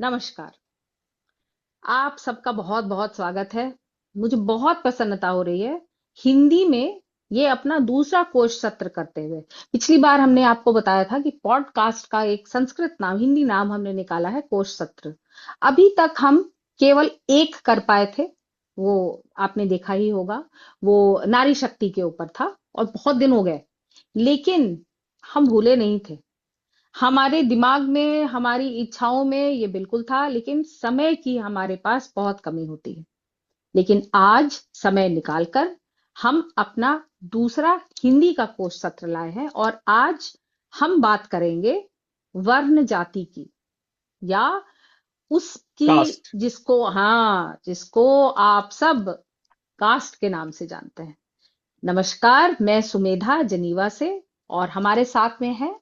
नमस्कार। आप सबका बहुत बहुत स्वागत है। मुझे बहुत प्रसन्नता हो रही है हिंदी में ये अपना दूसरा कोर्स सत्र करते हुए। पिछली बार हमने आपको बताया था कि पॉडकास्ट का एक संस्कृत नाम, हिंदी नाम हमने निकाला है कोर्स सत्र। अभी तक हम केवल एक कर पाए थे, वो आपने देखा ही होगा। वो नारी शक्ति के ऊपर था और बहुत दिन हो गए, लेकिन हम भूले नहीं थे। हमारे दिमाग में, हमारी इच्छाओं में ये बिल्कुल था, लेकिन समय की हमारे पास बहुत कमी होती है। लेकिन आज समय निकालकर हम अपना दूसरा हिंदी का कोर्स सत्र लाए हैं और आज हम बात करेंगे वर्ण जाति की, या उसकी कास्ट। जिसको आप सब कास्ट के नाम से जानते हैं। नमस्कार, मैं सुमेधा जनीवा से, और हमारे साथ में है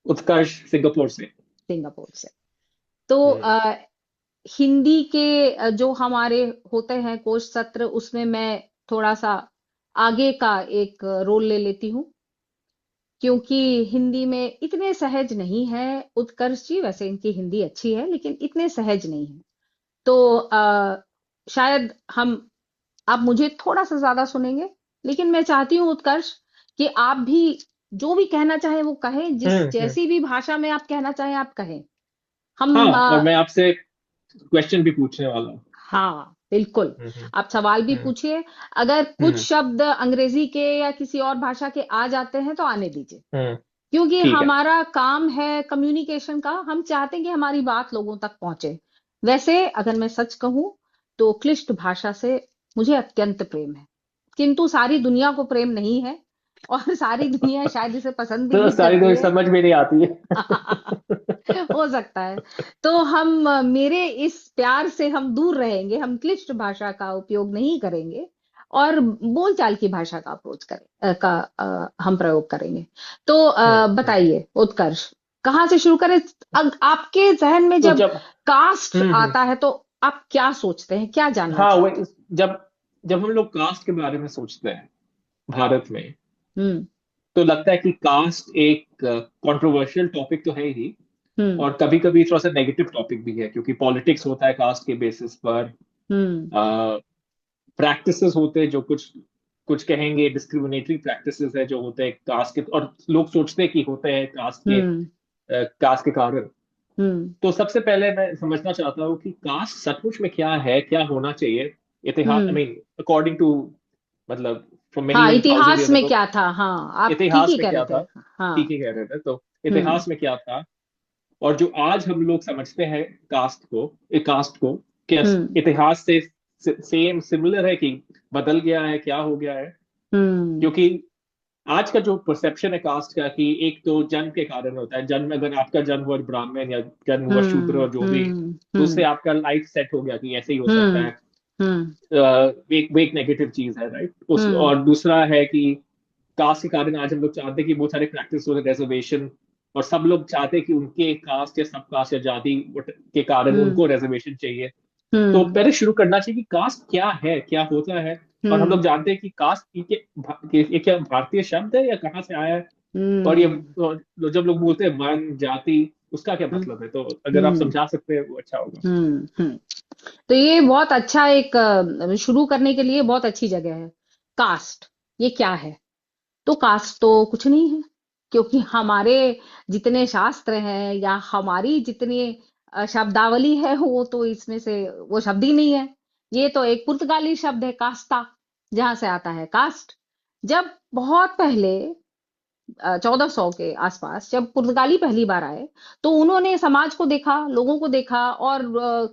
उत्कर्ष सिंगापुर से। सिंगापुर से। तो हम्म। हिंदी के जो हमारे होते हैं कोर्स सत्र, उसमें मैं थोड़ा सा आगे का एक रोल ले लेती हूँ, क्योंकि हिंदी में इतने सहज नहीं है उत्कर्ष जी। वैसे इनकी हिंदी अच्छी है, लेकिन इतने सहज नहीं है। तो शायद हम आप मुझे थोड़ा सा ज्यादा सुनेंगे, लेकिन मैं चाहती हूँ उत्कर्ष कि आप भी जो भी कहना चाहें वो कहें, जिस हम्म। जैसी भी भाषा में आप कहना चाहें आप कहें। हम हाँ, और मैं आपसे क्वेश्चन भी पूछने वाला हूँ। हाँ, बिल्कुल। हम्म। आप सवाल भी हम्म। पूछिए। अगर कुछ हम्म। शब्द अंग्रेजी के या किसी और भाषा के आ जाते हैं तो आने दीजिए, हम्म। क्योंकि ठीक है। हमारा काम है कम्युनिकेशन का। हम चाहते हैं कि हमारी बात लोगों तक पहुंचे। वैसे अगर मैं सच कहूं तो क्लिष्ट भाषा से मुझे अत्यंत प्रेम है, किंतु सारी दुनिया को प्रेम नहीं है, और सारी दुनिया शायद इसे पसंद भी तो नहीं सारी करती तो है। समझ में नहीं आती है। हो सकता है। तो हम मेरे इस प्यार से हम दूर रहेंगे, हम क्लिष्ट भाषा का उपयोग नहीं करेंगे और बोलचाल की भाषा का अप्रोच हम प्रयोग करेंगे। तो हम्म। बताइए उत्कर्ष, कहाँ से शुरू करें? आपके जहन में तो जब जब कास्ट हम्म। आता है तो आप क्या सोचते हैं, क्या जानना हाँ, वो चाहते हैं? जब जब हम लोग कास्ट के बारे में सोचते हैं भारत में, हम्म। तो लगता है कि कास्ट एक कंट्रोवर्शियल टॉपिक तो है ही, हम्म। और कभी कभी थोड़ा सा नेगेटिव टॉपिक भी है, क्योंकि पॉलिटिक्स होता है कास्ट के बेसिस पर। हम्म। प्रैक्टिसेस होते हैं जो कुछ कुछ कहेंगे डिस्क्रिमिनेटरी प्रैक्टिसेस है जो होते हैं कास्ट के, और लोग सोचते हैं कि होते हैं हम्म। कास्ट के कारण। हम्म। तो सबसे पहले मैं समझना चाहता हूँ कि कास्ट सचमुच में क्या है, क्या होना चाहिए। इतिहास, आई हम्म। मीन, अकॉर्डिंग टू, मतलब फ्रॉम मेनी हाँ, मेनी थाउजेंड इतिहास ईयर्स में अगो, क्या था? हाँ, आप ठीक इतिहास ही में कह रहे क्या थे। था। ठीक हाँ। ही कह रहे थे। तो हम्म। इतिहास में क्या था, और जो आज हम लोग समझते हैं कास्ट को क्या हम्म। इतिहास से सेम सिमिलर है कि बदल गया है, क्या हो गया है। हम्म। क्योंकि आज का जो परसेप्शन है कास्ट का, कि एक तो जन्म के कारण होता है, जन्म, अगर आपका जन्म हुआ ब्राह्मण या जन्म हुआ शूद्र हम्म। और जो भी, हम्म। तो उससे हम्म। आपका लाइफ सेट हो गया कि ऐसे ही हो सकता हम्म। है। हम्म। वो एक नेगेटिव चीज है, राइट। उस हम्म। और दूसरा है कि कास्ट के कारण आज हम लोग चाहते हैं कि बहुत सारे प्रैक्टिस होते हैं रिजर्वेशन, और सब लोग चाहते हैं कि उनके कास्ट या सब कास्ट या जाति के कारण हम्म। उनको रिजर्वेशन चाहिए। तो हम्म। पहले शुरू करना चाहिए कि कास्ट क्या है, क्या होता है। और हम हम्म। लोग जानते हैं कि कास्ट ये क्या भारतीय शब्द है या कहाँ से आया है। और ये, हम्म। जब लोग बोलते हैं वर्ण जाति, उसका क्या मतलब है, तो अगर आप हम्म। समझा सकते हैं वो अच्छा होगा। हम्म। तो ये बहुत अच्छा एक शुरू करने के लिए बहुत अच्छी जगह है। कास्ट ये क्या है? तो कास्ट तो कुछ नहीं है, क्योंकि हमारे जितने शास्त्र हैं या हमारी जितनी शब्दावली है, वो तो इसमें से वो शब्द ही नहीं है। ये तो एक पुर्तगाली शब्द है, कास्ता, जहां से आता है कास्ट। जब बहुत पहले 1400 के आसपास जब पुर्तगाली पहली बार आए, तो उन्होंने समाज को देखा, लोगों को देखा, और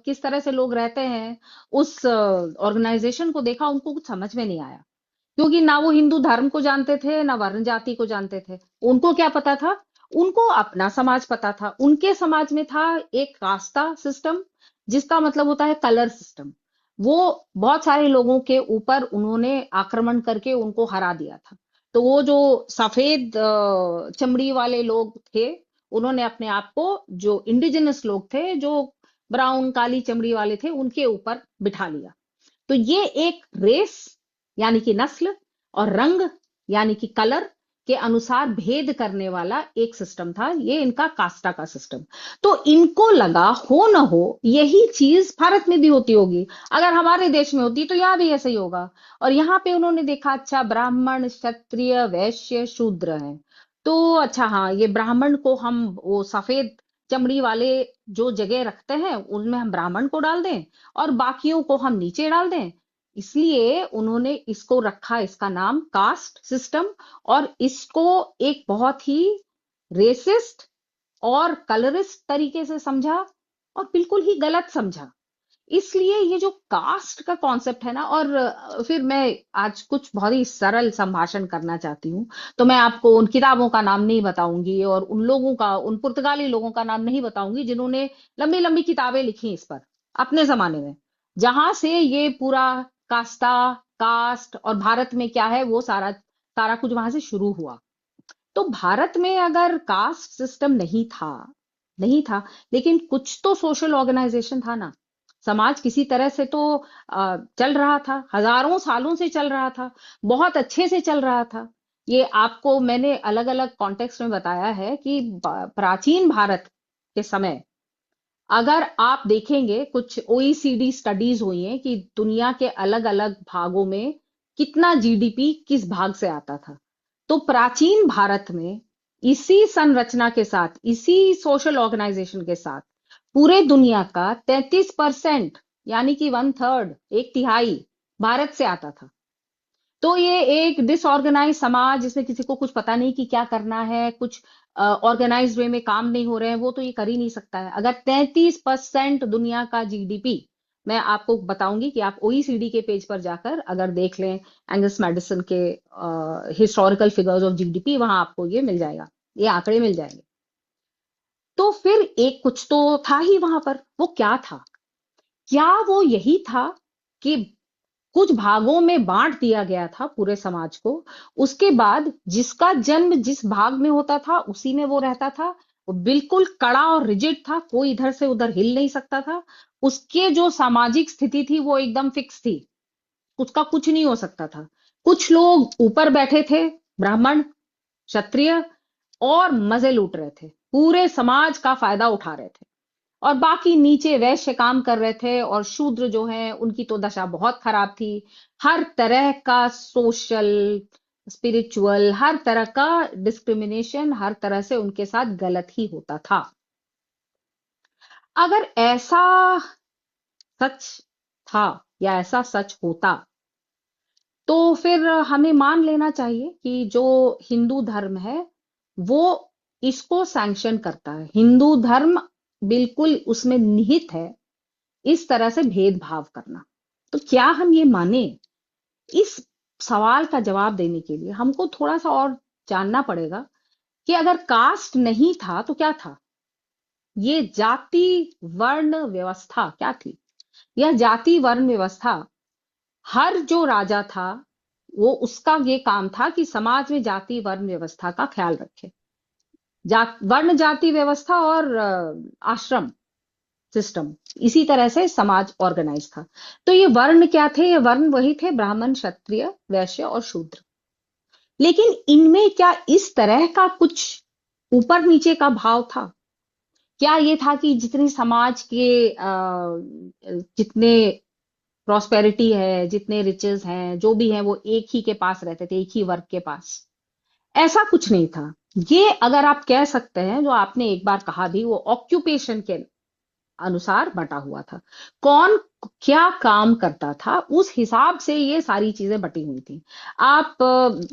किस तरह से लोग रहते हैं, उस ऑर्गेनाइजेशन को देखा। उनको कुछ समझ में नहीं आया, क्योंकि ना वो हिंदू धर्म को जानते थे, ना वर्ण जाति को जानते थे। उनको क्या पता था? उनको अपना समाज पता था। उनके समाज में था एक कास्ता सिस्टम, जिसका मतलब होता है कलर सिस्टम। वो बहुत सारे लोगों के ऊपर उन्होंने आक्रमण करके उनको हरा दिया था। तो वो जो सफेद चमड़ी वाले लोग थे, उन्होंने अपने आप को, जो इंडिजिनस लोग थे, जो ब्राउन काली चमड़ी वाले थे, उनके ऊपर बिठा लिया। तो ये एक रेस यानी कि नस्ल, और रंग यानी कि कलर, के अनुसार भेद करने वाला एक सिस्टम था, ये इनका कास्टा का सिस्टम। तो इनको लगा हो न हो यही चीज भारत में भी होती होगी, अगर हमारे देश में होती तो यहाँ भी ऐसा ही होगा। और यहाँ पे उन्होंने देखा, अच्छा ब्राह्मण क्षत्रिय वैश्य शूद्र हैं, तो अच्छा हाँ ये ब्राह्मण को हम वो सफेद चमड़ी वाले जो जगह रखते हैं उनमें हम ब्राह्मण को डाल दें और बाकियों को हम नीचे डाल दें। इसलिए उन्होंने इसको रखा, इसका नाम कास्ट सिस्टम। और इसको एक बहुत ही रेसिस्ट और कलरिस्ट तरीके से समझा और बिल्कुल ही गलत समझा। इसलिए ये जो कास्ट का कॉन्सेप्ट है ना, और फिर मैं आज कुछ बहुत ही सरल संभाषण करना चाहती हूँ। तो मैं आपको उन किताबों का नाम नहीं बताऊंगी और उन लोगों का, उन पुर्तगाली लोगों का नाम नहीं बताऊंगी जिन्होंने लंबी लंबी किताबें लिखी इस पर अपने जमाने में, जहां से ये पूरा कास्टा, कास्ट और भारत में क्या है वो सारा सारा कुछ वहां से शुरू हुआ। तो भारत में अगर कास्ट सिस्टम नहीं था, लेकिन कुछ तो सोशल ऑर्गेनाइजेशन था ना। समाज किसी तरह से तो चल रहा था, हजारों सालों से चल रहा था, बहुत अच्छे से चल रहा था। ये आपको मैंने अलग अलग कॉन्टेक्स्ट में बताया है कि प्राचीन भारत के समय, अगर आप देखेंगे कुछ ओईसीडी स्टडीज हुई हैं कि दुनिया के अलग अलग भागों में कितना जीडीपी किस भाग से आता था। तो प्राचीन भारत में इसी संरचना के साथ, इसी सोशल ऑर्गेनाइजेशन के साथ पूरे दुनिया का 33%, यानी कि वन थर्ड, एक तिहाई भारत से आता था। तो ये एक डिसऑर्गेनाइज समाज जिसमें किसी को कुछ पता नहीं कि क्या करना है, कुछ ऑर्गेनाइज वे में काम नहीं हो रहे हैं, वो तो ये कर ही नहीं सकता है। अगर 33% दुनिया का जीडीपी, मैं आपको बताऊंगी कि आप ओईसीडी के पेज पर जाकर अगर देख लें एंगस मैडिसन के हिस्टोरिकल फिगर्स ऑफ जीडीपी, वहां आपको ये मिल जाएगा, ये आंकड़े मिल जाएंगे। तो फिर एक कुछ तो था ही वहां पर, वो क्या था? क्या वो यही था कि कुछ भागों में बांट दिया गया था पूरे समाज को, उसके बाद जिसका जन्म जिस भाग में होता था उसी में वो रहता था, वो बिल्कुल कड़ा और रिजिड था, कोई इधर से उधर हिल नहीं सकता था। उसके जो सामाजिक स्थिति थी वो एकदम फिक्स थी, उसका कुछ नहीं हो सकता था। कुछ लोग ऊपर बैठे थे, ब्राह्मण क्षत्रिय, और मजे लूट रहे थे, पूरे समाज का फायदा उठा रहे थे। और बाकी नीचे वैश्य काम कर रहे थे, और शूद्र जो हैं उनकी तो दशा बहुत खराब थी। हर तरह का सोशल, स्पिरिचुअल, हर तरह का डिस्क्रिमिनेशन, हर तरह से उनके साथ गलत ही होता था। अगर ऐसा सच था या ऐसा सच होता, तो फिर हमें मान लेना चाहिए कि जो हिंदू धर्म है वो इसको सैंक्शन करता है। हिंदू धर्म बिल्कुल उसमें निहित है इस तरह से भेदभाव करना। तो क्या हम ये माने? इस सवाल का जवाब देने के लिए हमको थोड़ा सा और जानना पड़ेगा कि अगर कास्ट नहीं था तो क्या था? ये जाति वर्ण व्यवस्था क्या थी? यह जाति वर्ण व्यवस्था, हर जो राजा था वो उसका ये काम था कि समाज में जाति वर्ण व्यवस्था का ख्याल रखे। वर्ण जाति व्यवस्था और आश्रम सिस्टम, इसी तरह से समाज ऑर्गेनाइज था। तो ये वर्ण क्या थे? ये वर्ण वही थे, ब्राह्मण क्षत्रिय वैश्य और शूद्र। लेकिन इनमें क्या इस तरह का कुछ ऊपर नीचे का भाव था? क्या ये था कि जितनी समाज के जितने प्रॉस्पेरिटी है, जितने रिचेस हैं, जो भी हैं, वो एक ही के पास रहते थे, एक ही वर्ग के पास? ऐसा कुछ नहीं था। ये अगर आप कह सकते हैं, जो आपने एक बार कहा भी, वो ऑक्यूपेशन के अनुसार बटा हुआ था। कौन क्या काम करता था उस हिसाब से ये सारी चीजें बटी हुई थी। आप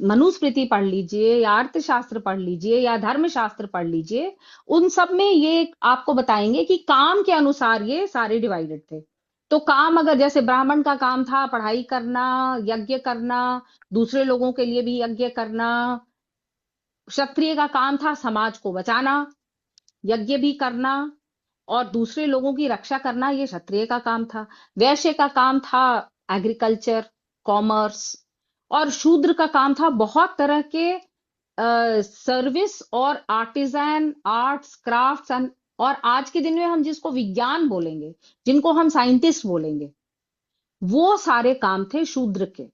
मनुस्मृति पढ़ लीजिए या अर्थशास्त्र पढ़ लीजिए या धर्मशास्त्र पढ़ लीजिए, उन सब में ये आपको बताएंगे कि काम के अनुसार ये सारे डिवाइडेड थे। तो काम, अगर जैसे ब्राह्मण का काम था पढ़ाई करना, यज्ञ करना, दूसरे लोगों के लिए भी यज्ञ करना। क्षत्रिय का काम था समाज को बचाना, यज्ञ भी करना और दूसरे लोगों की रक्षा करना, ये क्षत्रिय का काम था। वैश्य का काम था एग्रीकल्चर, कॉमर्स। और शूद्र का काम था बहुत तरह के सर्विस और आर्टिजन, आर्ट्स, क्राफ्ट्स एंड, और आज के दिन में हम जिसको विज्ञान बोलेंगे, जिनको हम साइंटिस्ट बोलेंगे, वो सारे काम थे शूद्र के।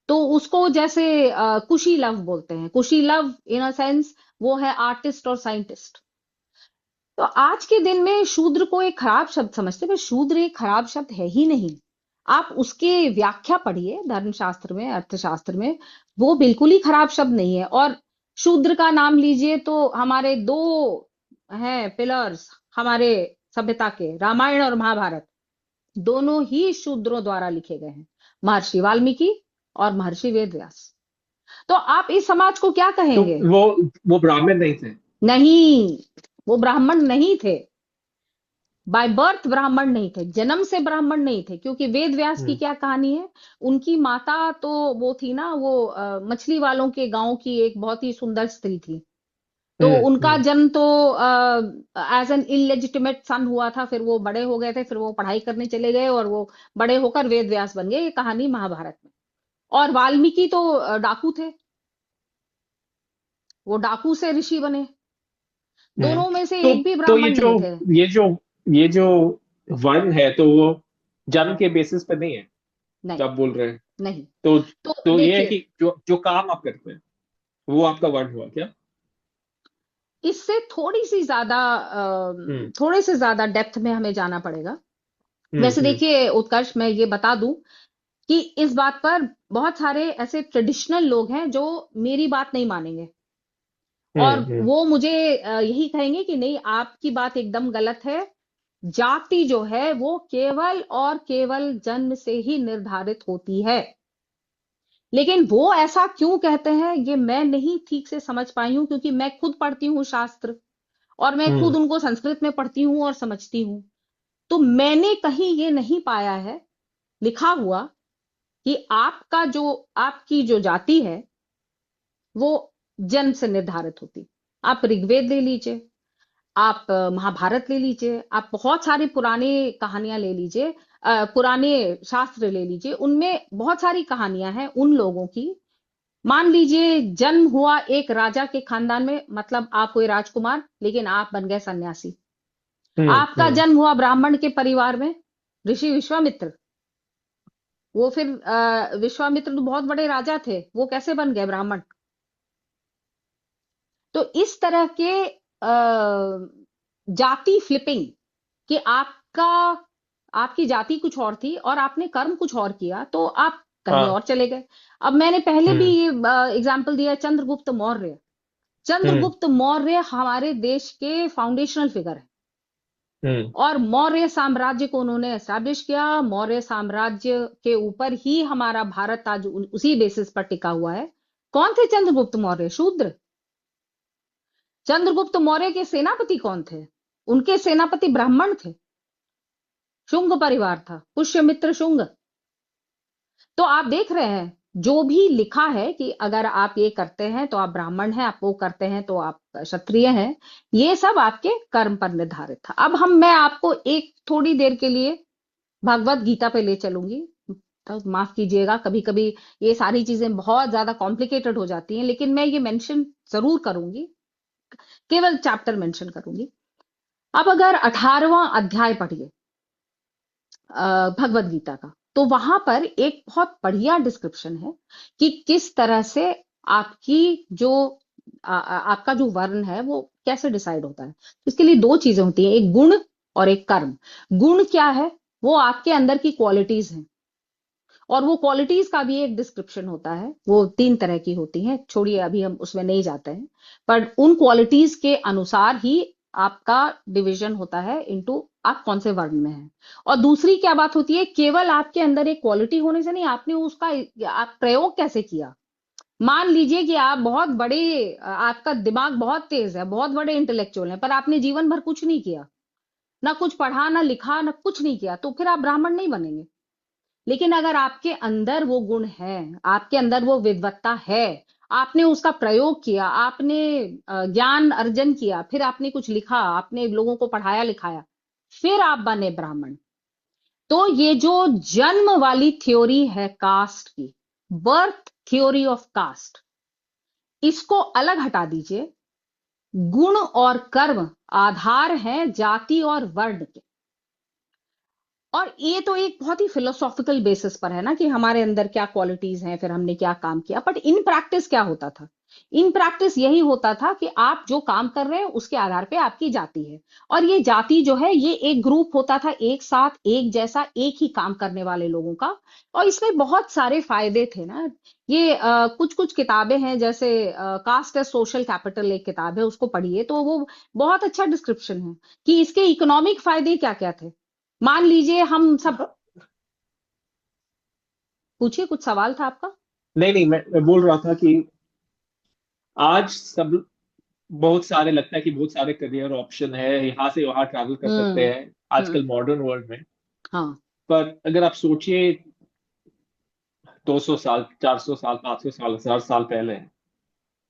तो उसको जैसे कुशी लव बोलते हैं, कुशी लव इन अ सेंस वो है आर्टिस्ट और साइंटिस्ट। तो आज के दिन में शूद्र को एक खराब शब्द समझते हैं, पर शूद्र एक खराब शब्द है ही नहीं। आप उसके व्याख्या पढ़िए धर्मशास्त्र में, अर्थशास्त्र में, वो बिल्कुल ही खराब शब्द नहीं है। और शूद्र का नाम लीजिए तो हमारे दो हैं पिलर्स हमारे सभ्यता के, रामायण और महाभारत, दोनों ही शूद्रों द्वारा लिखे गए हैं, महर्षि वाल्मीकि और महर्षि वेदव्यास। तो आप इस समाज को क्या तो कहेंगे? वो ब्राह्मण नहीं थे? नहीं, वो ब्राह्मण नहीं थे, बाय बर्थ ब्राह्मण नहीं थे, जन्म से ब्राह्मण नहीं थे। क्योंकि वेद व्यास की हम्म क्या कहानी है, उनकी माता तो वो थी ना, वो मछली वालों के गांव की एक बहुत ही सुंदर स्त्री थी। तो उनका हम्म। जन्म तो एज एन इलेजिटिमेट सन हुआ था, फिर वो बड़े हो गए थे, फिर वो पढ़ाई करने चले गए और वो बड़े होकर वेद व्यास बन गए, ये कहानी महाभारत में। और वाल्मीकि तो डाकू थे, वो डाकू से ऋषि बने। हम्म। दोनों में से तो एक भी तो ब्राह्मण नहीं थे। ये जो ये जो वर्ण है, तो वो जन्म के बेसिस पे नहीं है नहीं, जो आप बोल रहे हैं? नहीं। तो तो तो ये है देखिए, कि जो जो काम आप करते हैं वो आपका वर्ण हुआ क्या? इससे थोड़ी सी ज्यादा हम्म थोड़े से ज्यादा डेप्थ में हमें जाना पड़ेगा। वैसे हम्म देखिए उत्कर्ष, मैं ये बता दूं कि इस बात पर बहुत सारे ऐसे ट्रेडिशनल लोग हैं जो मेरी बात नहीं मानेंगे, और हम्म। वो मुझे यही कहेंगे कि नहीं, आपकी बात एकदम गलत है। जाति जो है वो केवल और केवल जन्म से ही निर्धारित होती है। लेकिन वो ऐसा क्यों कहते हैं ये मैं नहीं ठीक से समझ पाई हूं, क्योंकि मैं खुद पढ़ती हूँ शास्त्र, और मैं खुद हम्म उनको संस्कृत में पढ़ती हूँ और समझती हूँ। तो मैंने कहीं ये नहीं पाया है लिखा हुआ कि आपकी जो जाति है वो जन्म से निर्धारित होती। आप ऋग्वेद ले लीजिए, आप महाभारत ले लीजिए, आप बहुत सारी पुरानी कहानियां ले लीजिए, पुराने शास्त्र ले लीजिए, उनमें बहुत सारी कहानियां हैं उन लोगों की। मान लीजिए जन्म हुआ एक राजा के खानदान में, मतलब आप हुए राजकुमार लेकिन आप बन गए सन्यासी। आपका हम्म। जन्म हुआ ब्राह्मण के परिवार में, ऋषि विश्वामित्र, वो फिर विश्वामित्र तो बहुत बड़े राजा थे, वो कैसे बन गए ब्राह्मण? तो इस तरह के जाति फ्लिपिंग, कि आपकी जाति कुछ और थी और आपने कर्म कुछ और किया तो आप कहीं हाँ। और चले गए। अब मैंने पहले भी हम्म ये एग्जाम्पल दिया, चंद्रगुप्त मौर्य। हम्म चंद्रगुप्त मौर्य हमारे देश के फाउंडेशनल फिगर है, हम्म और मौर्य साम्राज्य को उन्होंने एस्टैब्लिश किया। मौर्य साम्राज्य के ऊपर ही हमारा भारत आज उसी बेसिस पर टिका हुआ है। कौन थे चंद्रगुप्त मौर्य? शूद्र। चंद्रगुप्त मौर्य के सेनापति कौन थे? उनके सेनापति ब्राह्मण थे, शुंग परिवार था, पुष्यमित्र शुंग। तो आप देख रहे हैं, जो भी लिखा है कि अगर आप ये करते हैं तो आप ब्राह्मण हैं, आप वो करते हैं तो आप क्षत्रिय हैं, ये सब आपके कर्म पर निर्धारित था। अब मैं आपको एक थोड़ी देर के लिए भगवत गीता पे ले चलूंगी। तो माफ कीजिएगा, कभी कभी ये सारी चीजें बहुत ज्यादा कॉम्प्लिकेटेड हो जाती हैं, लेकिन मैं ये मेंशन जरूर करूंगी, केवल चैप्टर मेंशन करूंगी। अब अगर 18वां अध्याय पढ़िए भगवत गीता का, तो वहां पर एक बहुत बढ़िया डिस्क्रिप्शन है कि किस तरह से आपकी जो आपका जो वर्ण है वो कैसे डिसाइड होता है। तो इसके लिए दो चीजें होती हैं, एक गुण और एक कर्म। गुण क्या है? वो आपके अंदर की क्वालिटीज हैं, और वो क्वालिटीज का भी एक डिस्क्रिप्शन होता है, वो 3 तरह की होती हैं, छोड़िए अभी हम उसमें नहीं जाते हैं। पर उन क्वालिटीज के अनुसार ही आपका डिवीजन होता है इनटू आप कौन से वर्ण में हैं। और दूसरी क्या बात होती है, केवल आपके अंदर एक क्वालिटी होने से नहीं, आपने उसका आप प्रयोग कैसे किया। मान लीजिए कि आप बहुत बड़े, आपका दिमाग बहुत तेज है, बहुत बड़े इंटेलेक्चुअल हैं, पर आपने जीवन भर कुछ नहीं किया, ना कुछ पढ़ा ना लिखा ना कुछ नहीं किया, तो फिर आप ब्राह्मण नहीं बनेंगे। लेकिन अगर आपके अंदर वो गुण है, आपके अंदर वो विद्वत्ता है, आपने उसका प्रयोग किया, आपने ज्ञान अर्जन किया, फिर आपने कुछ लिखा, आपने लोगों को पढ़ाया लिखाया, फिर आप बने ब्राह्मण। तो ये जो जन्म वाली थ्योरी है कास्ट की, बर्थ थ्योरी ऑफ कास्ट, इसको अलग हटा दीजिए। गुण और कर्म आधार हैं जाति और वर्ण के। और ये तो एक बहुत ही फिलोसॉफिकल बेसिस पर है ना कि हमारे अंदर क्या क्वालिटीज हैं, फिर हमने क्या काम किया। बट इन प्रैक्टिस क्या होता था? इन प्रैक्टिस यही होता था कि आप जो काम कर रहे हैं उसके आधार पे आपकी जाति है, और ये जाति जो है ये एक ग्रुप होता था, एक साथ एक जैसा एक ही काम करने वाले लोगों का। और इसमें बहुत सारे फायदे थे ना। ये कुछ कुछ किताबें हैं, जैसे कास्ट एज सोशल कैपिटल एक किताब है, उसको पढ़िए तो वो बहुत अच्छा डिस्क्रिप्शन है कि इसके इकोनॉमिक फायदे क्या क्या थे। मान लीजिए हम सब, हाँ, पूछिए, कुछ सवाल था आपका। नहीं नहीं, मैं बोल रहा था कि आज सब बहुत सारे लगता है कि बहुत सारे करियर ऑप्शन है, यहाँ से वहां ट्रैवल कर सकते हम्म। हैं हम्म। आजकल मॉडर्न वर्ल्ड में। हाँ। पर अगर आप सोचिए 200 साल, 400 साल, 500 साल, 1000 साल पहले,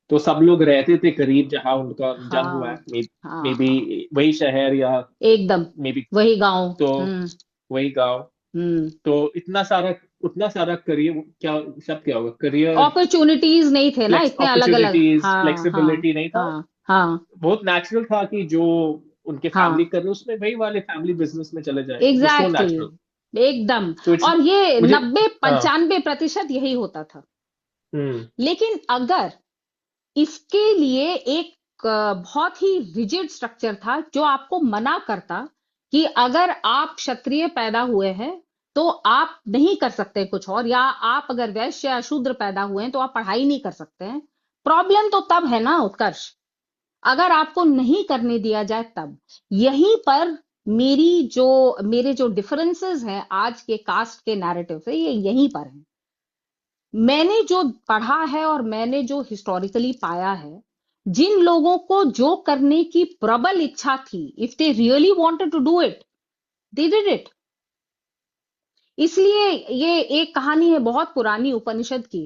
तो सब लोग रहते थे करीब जहां उनका जन्म हुआ हाँ। है, मे बी हाँ। वही शहर या एकदम। मे बी, वही गांव। तो हम्म। वही गांव। हम्म। तो उतना सारा करियर, क्या सब क्या होगा करियर, अपॉर्चुनिटीज नहीं थे ना फ्लेक्स इतने अलग अलग। अपॉर्चुनिटीज, हाँ हाँ। फ्लेक्सिबिलिटी नहीं था। हाँ हाँ। बहुत नेचुरल था कि जो उनके फैमिली हाँ। कर रहे उसमें वही वाले फैमिली बिजनेस में चले जाए, it was so exactly natural. exactly, एकदम। तो इट्स, और ये मुझे, 90-95% यही होता था। हम्म लेकिन अगर इसके लिए एक बहुत ही रिजिड स्ट्रक्चर था जो आपको मना करता कि अगर आप क्षत्रिय पैदा हुए हैं तो आप नहीं कर सकते कुछ और, या आप अगर वैश्य या शूद्र पैदा हुए हैं तो आप पढ़ाई नहीं कर सकते हैं। प्रॉब्लम तो तब है ना उत्कर्ष, अगर आपको नहीं करने दिया जाए तब। यहीं पर मेरी जो मेरे जो डिफरेंसेस हैं आज के कास्ट के नैरेटिव से, ये यहीं पर है। मैंने जो पढ़ा है और मैंने जो हिस्टोरिकली पाया है, जिन लोगों को जो करने की प्रबल इच्छा थी, if they really wanted to do it, they did it. इसलिए ये एक कहानी है बहुत पुरानी उपनिषद की।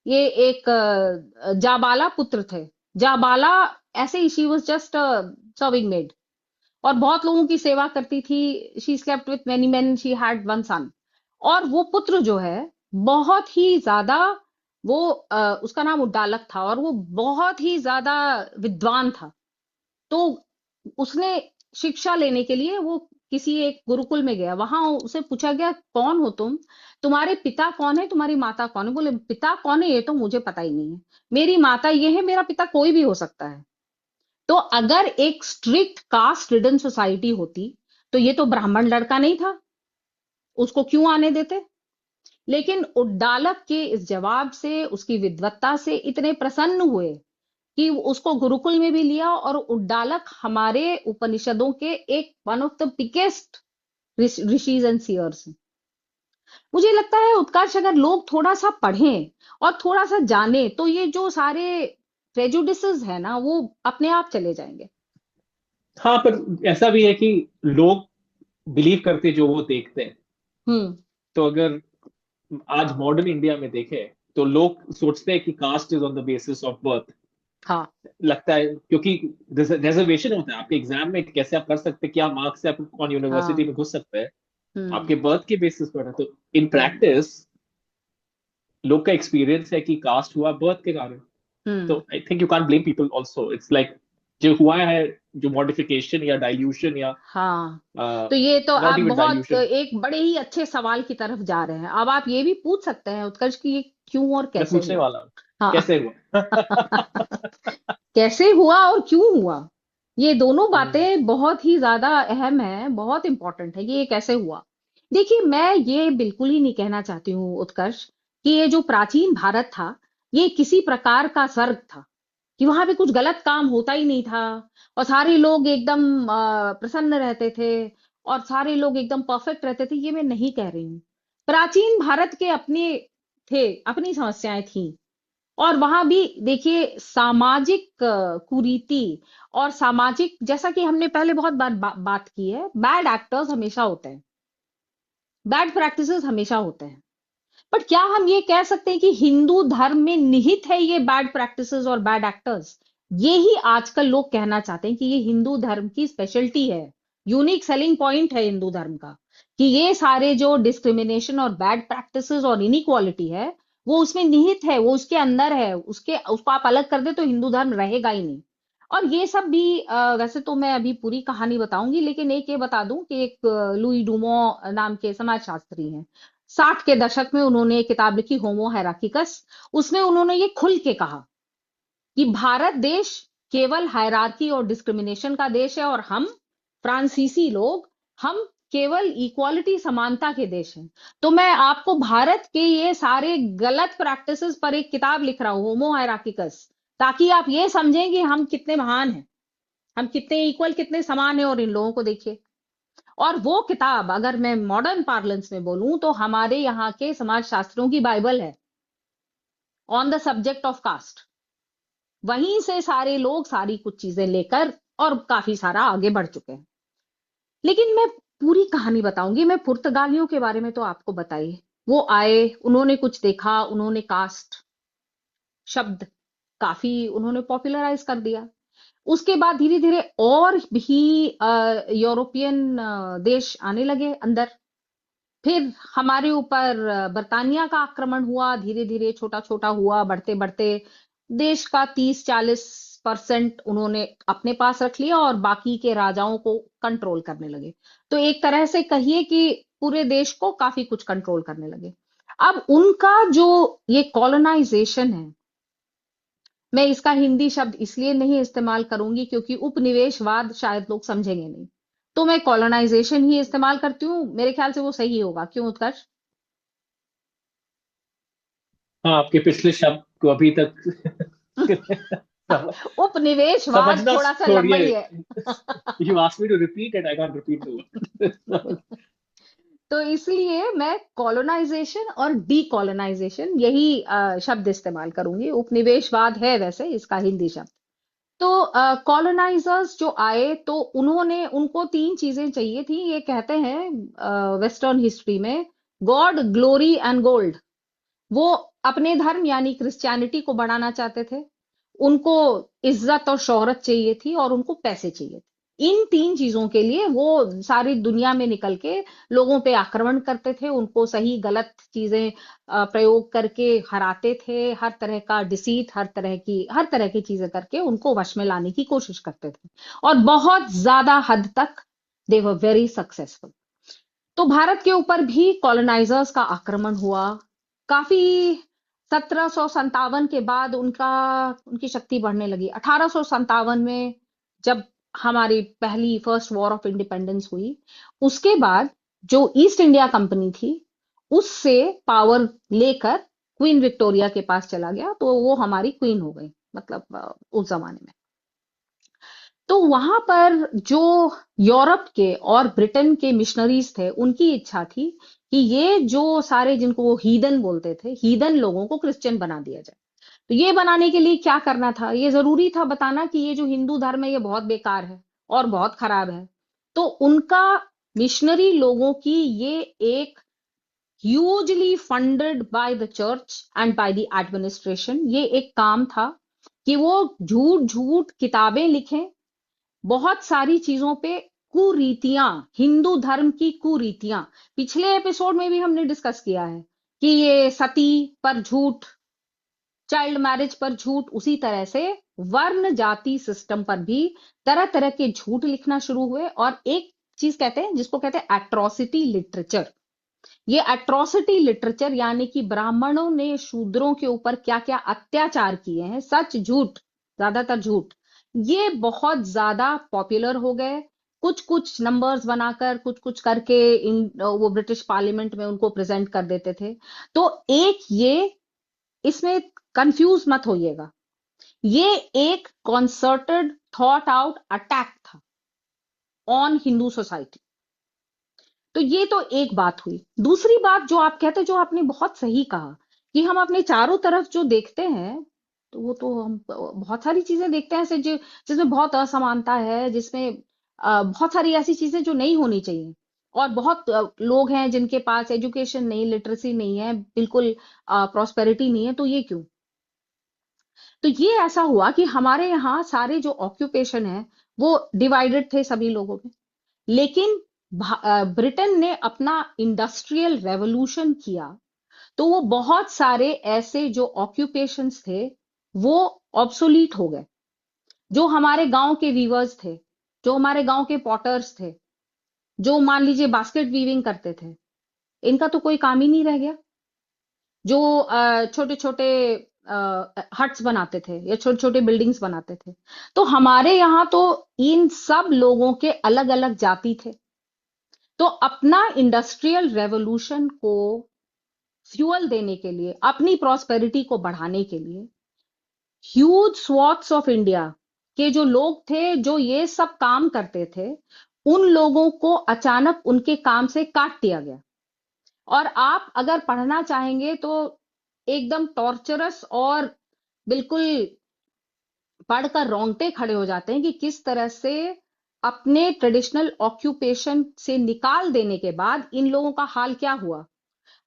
ये एक जाबाला पुत्र थे। जाबाला ऐसे ही, she was just serving maid, और बहुत लोगों की सेवा करती थी। She slept with many men, she had one son. और वो पुत्र जो है बहुत ही ज्यादा, वो उसका नाम उद्दालक था, और वो बहुत ही ज्यादा विद्वान था। तो उसने शिक्षा लेने के लिए वो किसी एक गुरुकुल में गया। वहां उसे पूछा गया, कौन हो तुम, तुम्हारे पिता कौन है, तुम्हारी माता कौन है? बोले, पिता कौन है ये तो मुझे पता ही नहीं है, मेरी माता ये है, मेरा पिता कोई भी हो सकता है। तो अगर एक स्ट्रिक्ट कास्ट रिडन सोसाइटी होती तो ये तो ब्राह्मण लड़का नहीं था, उसको क्यों आने देते? लेकिन उद्दालक के इस जवाब से, उसकी विद्वत्ता से इतने प्रसन्न हुए कि उसको गुरुकुल में भी लिया। और उद्दालक हमारे उपनिषदों के एक one of the biggest rishis and seers. मुझे लगता है उत्कर्ष, अगर लोग थोड़ा सा पढ़ें और थोड़ा सा जाने तो ये जो सारे प्रेजुडिसेस है ना वो अपने आप चले जाएंगे। हाँ, पर ऐसा भी है कि लोग बिलीव करते जो वो देखते हैं। हम्म। तो अगर आज मॉडर्न इंडिया में देखें तो लोग सोचते हैं कि caste is on the basis of birth. हाँ। लगता है क्योंकि रिजर्वेशन होता है आपके एग्जाम में, कैसे आप कर सकते हैं, क्या मार्क्स से आप कौन यूनिवर्सिटी हाँ। में घुस सकते हैं, हम्म। आपके बर्थ के बेसिस पर है। तो इन हम्म। प्रैक्टिस लोग का एक्सपीरियंस है कि कास्ट हुआ बर्थ के कारण। तो hmm. I think you can't blame people also, it's like जो हुआ है, जो मॉडिफिकेशन या डाइल्यूशन या हाँ। तो ये तो नॉट आप इवन बहुत डाइल्यूशन। एक बड़े ही अच्छे सवाल की तरफ जा रहे हैं। अब आप ये भी पूछ सकते हैं उत्कर्ष कि ये क्यों और मैं कैसे पूछने हुआ। वाला हूँ हाँ। कैसे हुआ। कैसे हुआ और क्यों हुआ, ये दोनों हम्म बातें बहुत ही ज्यादा अहम है, बहुत इंपॉर्टेंट है कि ये कैसे हुआ। देखिए, मैं ये बिल्कुल ही नहीं कहना चाहती हूँ उत्कर्ष कि ये जो प्राचीन भारत था ये किसी प्रकार का स्वर्ग था, कि वहां पे कुछ गलत काम होता ही नहीं था और सारे लोग एकदम प्रसन्न रहते थे और सारे लोग एकदम परफेक्ट रहते थे। ये मैं नहीं कह रही हूँ। प्राचीन भारत के अपने थे, अपनी समस्याएं थी। और वहां भी देखिए सामाजिक कुरीति और सामाजिक, जैसा कि हमने पहले बहुत बात की है, बैड एक्टर्स हमेशा होते हैं, बैड प्रैक्टिसेस हमेशा होते हैं। बट क्या हम ये कह सकते हैं कि हिंदू धर्म में निहित है ये बैड प्रैक्टिसेस और बैड एक्टर्स? ये ही आजकल लोग कहना चाहते हैं कि ये हिंदू धर्म की स्पेशलिटी है, यूनिक सेलिंग पॉइंट है हिंदू धर्म का, कि ये सारे जो डिस्क्रिमिनेशन और बैड प्रैक्टिसेस और इनइक्वालिटी है वो उसमें निहित है, वो उसके अंदर है, उसको आप अलग कर दे तो हिंदू धर्म रहेगा ही नहीं। और ये सब भी वैसे तो मैं अभी पूरी कहानी बताऊंगी, लेकिन एक ये बता दूं कि एक लुई डूमो नाम के समाजशास्त्री हैं। 60 के दशक में उन्होंने एक किताब लिखी, होमो हायरार्किकस। उसमें उन्होंने ये खुल के कहा कि भारत देश केवल हायरार्की और डिस्क्रिमिनेशन का देश है, और हम फ्रांसीसी लोग, हम केवल इक्वालिटी, समानता के देश हैं। तो मैं आपको भारत के ये सारे गलत प्रैक्टिसेस पर एक किताब लिख रहा हूं, होमो हायरार्किकस, ताकि आप ये समझें कि हम कितने महान हैं, हम कितने इक्वल, कितने समान हैं। और इन लोगों को देखिए। और वो किताब, अगर मैं मॉडर्न पार्लेंस में बोलूं, तो हमारे यहाँ के समाज शास्त्रियों की बाइबल है, on the subject of caste. वहीं से सारे लोग सारी कुछ चीजें लेकर और काफी सारा आगे बढ़ चुके हैं। लेकिन मैं पूरी कहानी बताऊंगी। मैं पुर्तगालियों के बारे में तो आपको बताइए, वो आए, उन्होंने कुछ देखा, उन्होंने कास्ट शब्द काफी उन्होंने पॉपुलराइज कर दिया। उसके बाद धीरे धीरे और भी यूरोपियन देश आने लगे अंदर। फिर हमारे ऊपर बर्तानिया का आक्रमण हुआ, धीरे धीरे छोटा छोटा हुआ, बढ़ते बढ़ते देश का 30-40% उन्होंने अपने पास रख लिया और बाकी के राजाओं को कंट्रोल करने लगे। तो एक तरह से कहिए कि पूरे देश को काफी कुछ कंट्रोल करने लगे। अब उनका जो ये कॉलोनाइजेशन है, मैं इसका हिंदी शब्द इसलिए नहीं इस्तेमाल करूंगी क्योंकि उपनिवेशवाद शायद लोग समझेंगे नहीं, तो मैं कॉलोनाइजेशन ही इस्तेमाल करती हूँ। मेरे ख्याल से वो सही होगा, क्यों उत्कर्ष? हाँ, आपके पिछले शब्द को अभी तक सम- उपनिवेशवाद समझना थोड़ा सा लंबा छोड़िए। ही है। You ask me to repeat and I can't repeat the word. तो इसलिए मैं कॉलोनाइजेशन और डीकॉलोनाइजेशन यही शब्द इस्तेमाल करूंगी। उपनिवेशवाद है वैसे इसका हिंदी शब्द। तो कॉलोनाइजर्स जो आए, तो उन्होंने, उनको तीन चीजें चाहिए थी। ये कहते हैं वेस्टर्न हिस्ट्री में, गॉड, ग्लोरी एंड गोल्ड। वो अपने धर्म यानी क्रिश्चियनिटी को बढ़ाना चाहते थे, उनको इज्जत और शोहरत चाहिए थी, और उनको पैसे चाहिए थे। इन तीन चीजों के लिए वो सारी दुनिया में निकल के लोगों पे आक्रमण करते थे, उनको सही गलत चीजें प्रयोग करके हराते थे, हर तरह का डिसीट, हर तरह की चीजें करके उनको वश में लाने की कोशिश करते थे, और बहुत ज्यादा हद तक दे वर वेरी सक्सेसफुल। तो भारत के ऊपर भी कॉलोनाइजर्स का आक्रमण हुआ काफी। 1757 के बाद उनकी शक्ति बढ़ने लगी। 1857 में जब हमारी पहली फर्स्ट वॉर ऑफ इंडिपेंडेंस हुई, उसके बाद जो ईस्ट इंडिया कंपनी थी, उससे पावर लेकर क्वीन विक्टोरिया के पास चला गया, तो वो हमारी क्वीन हो गई, मतलब उस जमाने में। तो वहां पर जो यूरोप के और ब्रिटेन के मिशनरीज थे, उनकी इच्छा थी कि ये जो सारे, जिनको वो हीदन बोलते थे, हीदन लोगों को क्रिश्चियन बना दिया जाए। तो ये बनाने के लिए क्या करना था? ये जरूरी था बताना कि ये जो हिंदू धर्म है ये बहुत बेकार है और बहुत खराब है। तो उनका, मिशनरी लोगों की, ये एक hugely funded by the church and by the administration, ये एक काम था कि वो झूठ झूठ किताबें लिखें, बहुत सारी चीजों पे कुरीतियां, हिंदू धर्म की कुरीतियां। पिछले एपिसोड में भी हमने डिस्कस किया है कि ये सती पर झूठ, चाइल्ड मैरिज पर झूठ, उसी तरह से वर्ण जाति सिस्टम पर भी तरह तरह के झूठ लिखना शुरू हुए। और एक चीज कहते हैं जिसको कहते हैं एट्रोसिटी लिटरेचर। ये एट्रोसिटी लिटरेचर यानी कि ब्राह्मणों ने शूद्रों के ऊपर क्या क्या अत्याचार किए हैं, सच झूठ, ज्यादातर झूठ, ये बहुत ज्यादा पॉपुलर हो गए। कुछ कुछ नंबर्स बनाकर, कुछ कुछ करके वो ब्रिटिश पार्लियामेंट में उनको प्रेजेंट कर देते थे। तो एक ये, इसमें कंफ्यूज मत होइएगा, ये एक कॉन्सर्टेड थॉट आउट अटैक था ऑन हिंदू सोसाइटी। तो ये तो एक बात हुई। दूसरी बात जो आप कहते, जो आपने बहुत सही कहा, कि हम अपने चारों तरफ जो देखते हैं, तो वो तो हम बहुत सारी चीजें देखते हैं ऐसे जो, जिसमें बहुत असमानता है, जिसमें बहुत सारी ऐसी चीजें जो नहीं होनी चाहिए, और बहुत लोग हैं जिनके पास एजुकेशन नहीं, लिटरेसी नहीं है, बिल्कुल प्रॉस्पेरिटी नहीं है। तो ये क्यों? तो ये ऐसा हुआ कि हमारे यहाँ सारे जो ऑक्यूपेशन है वो डिवाइडेड थे सभी लोगों में। लेकिन ब्रिटेन ने अपना इंडस्ट्रियल रेवोल्यूशन किया, तो वो बहुत सारे ऐसे जो ऑक्यूपेशंस थे वो ऑब्सोलीट हो गए। जो हमारे गांव के वीवर्स थे, जो हमारे गांव के पॉटर्स थे, जो मान लीजिए बास्केट वीविंग करते थे, इनका तो कोई काम ही नहीं रह गया। जो छोटे छोटे हट्स बनाते थे या छोटे छोटे बिल्डिंग्स बनाते थे, तो हमारे यहाँ तो इन सब लोगों के अलग अलग जाति थे। तो अपना इंडस्ट्रियल रेवोल्यूशन को फ्यूअल देने के लिए, अपनी प्रॉस्पेरिटी को बढ़ाने के लिए, ह्यूज स्वॉट्स ऑफ इंडिया के जो लोग थे जो ये सब काम करते थे, उन लोगों को अचानक उनके काम से काट दिया गया। और आप अगर पढ़ना चाहेंगे तो एकदम टॉर्चरस और बिल्कुल पढ़कर रोंगटे खड़े हो जाते हैं कि किस तरह से अपने ट्रेडिशनल ऑक्यूपेशन से निकाल देने के बाद इन लोगों का हाल क्या हुआ।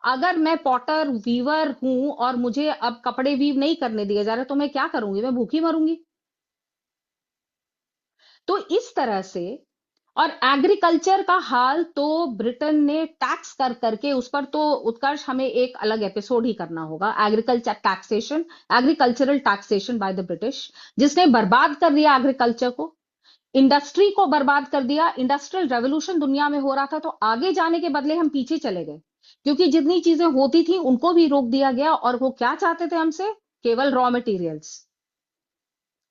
अगर मैं पॉटर वीवर हूं और मुझे अब कपड़े वीव नहीं करने दिए जा रहे, तो मैं क्या करूंगी? मैं भूखी मरूंगी। तो इस तरह से, और एग्रीकल्चर का हाल तो ब्रिटेन ने टैक्स कर करके, उस पर तो उत्कर्ष हमें एक अलग एपिसोड ही करना होगा। Agriculture taxation, agricultural taxation by the British, जिसने बर्बाद कर दिया एग्रीकल्चर को, इंडस्ट्री को बर्बाद कर दिया। इंडस्ट्रियल रेवोल्यूशन दुनिया में हो रहा था, तो आगे जाने के बदले हम पीछे चले गए, क्योंकि जितनी चीजें होती थी उनको भी रोक दिया गया। और वो क्या चाहते थे हमसे? केवल रॉ मटेरियल्स,